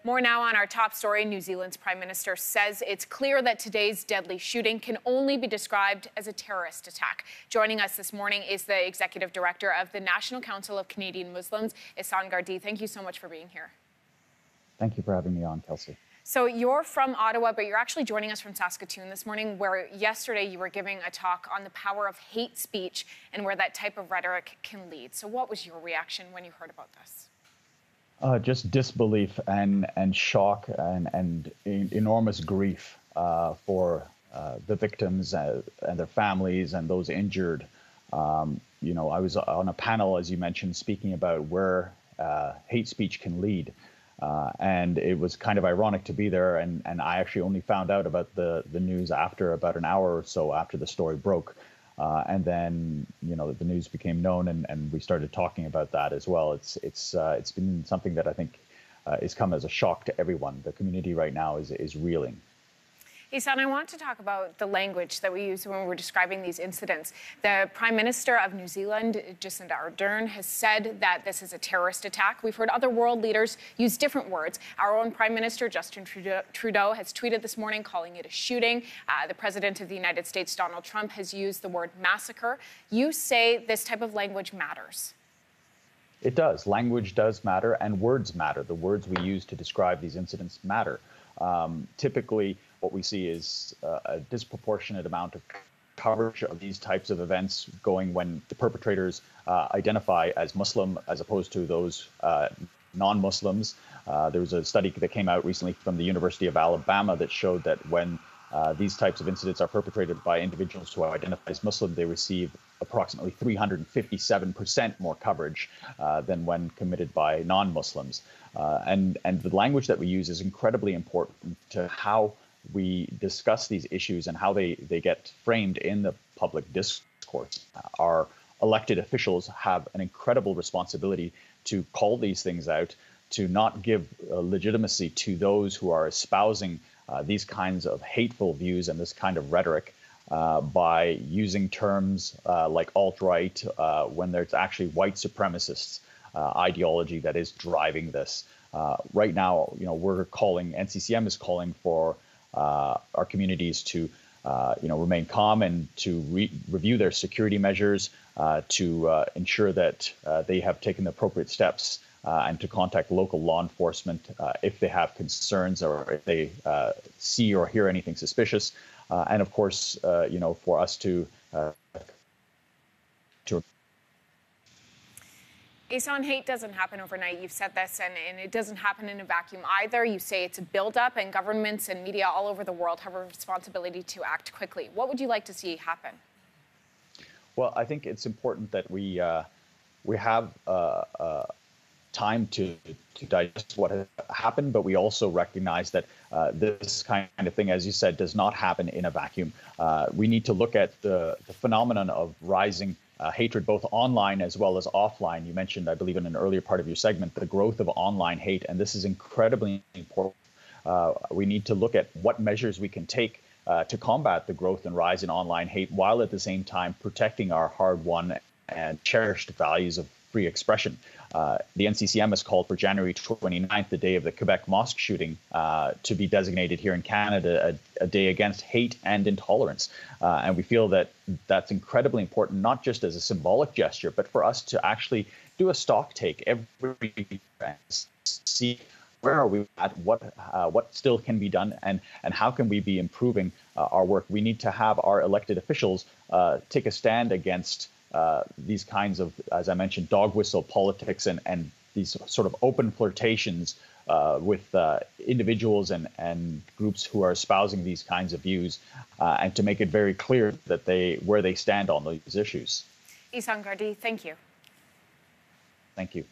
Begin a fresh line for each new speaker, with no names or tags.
More now on our top story. New Zealand's Prime Minister says it's clear that today's deadly shooting can only be described as a terrorist attack. Joining us this morning is the Executive Director of the National Council of Canadian Muslims, Ihsaan Gardee. Thank you so much for being here.
Thank you for having me on, Kelsey.
So you're from Ottawa, but you're actually joining us from Saskatoon this morning, where yesterday you were giving a talk on the power of hate speech and where that type of rhetoric can lead. So what was your reaction when you heard about this?
Just disbelief and shock and enormous grief for the victims and their families and those injured. I was on a panel, as you mentioned, speaking about where hate speech can lead. And it was kind of ironic to be there. And I actually only found out about the news after about an hour or so after the story broke. And then, the news became known and we started talking about that as well. It's been something that I think has come as a shock to everyone. The community right now is reeling.
Ihsaan, I want to talk about the language that we use when we're describing these incidents. The Prime Minister of New Zealand, Jacinda Ardern, has said that this is a terrorist attack. We've heard other world leaders use different words. Our own Prime Minister, Justin Trudeau, has tweeted this morning calling it a shooting. The President of the United States, Donald Trump, has used the word massacre. You say this type of language matters.
It does. Language does matter, and words matter. The words we use to describe these incidents matter. Typically, what we see is a disproportionate amount of coverage of these types of events going when the perpetrators identify as Muslim as opposed to those non-Muslims. There was a study that came out recently from the University of Alabama that showed that when these types of incidents are perpetrated by individuals who identify as Muslim, they receive approximately 357% more coverage than when committed by non-Muslims. And the language that we use is incredibly important to how we discuss these issues and how they get framed in the public discourse. Our elected officials have an incredible responsibility to call these things out, to not give legitimacy to those who are espousing these kinds of hateful views and this kind of rhetoric by using terms like alt-right when there's actually white supremacists ideology that is driving this. Right now, NCCM is calling for our communities to, remain calm and to review their security measures, to ensure that they have taken the appropriate steps and to contact local law enforcement if they have concerns or if they see or hear anything suspicious. And of course, for us to
Ihsaan, hate doesn't happen overnight. You've said this, and it doesn't happen in a vacuum either. You say it's a buildup, and governments and media all over the world have a responsibility to act quickly. What would you like to see happen?
Well, I think it's important that we have time to digest what has happened, but we also recognize that this kind of thing, as you said, does not happen in a vacuum. We need to look at the phenomenon of rising hatred, both online as well as offline. You mentioned, I believe, in an earlier part of your segment, the growth of online hate, and this is incredibly important. We need to look at what measures we can take to combat the growth and rise in online hate, while at the same time protecting our hard-won and cherished values of free expression. The NCCM has called for January 29th, the day of the Quebec mosque shooting, to be designated here in Canada a day against hate and intolerance. And we feel that that's incredibly important, not just as a symbolic gesture, but for us to actually do a stock take every year and see where are we at, what still can be done, and how can we be improving our work. We need to have our elected officials take a stand against these kinds of, as I mentioned, dog whistle politics and these sort of open flirtations with individuals and groups who are espousing these kinds of views, and to make it very clear that where they stand on these issues.
Ihsaan Gardee, thank you.
Thank you.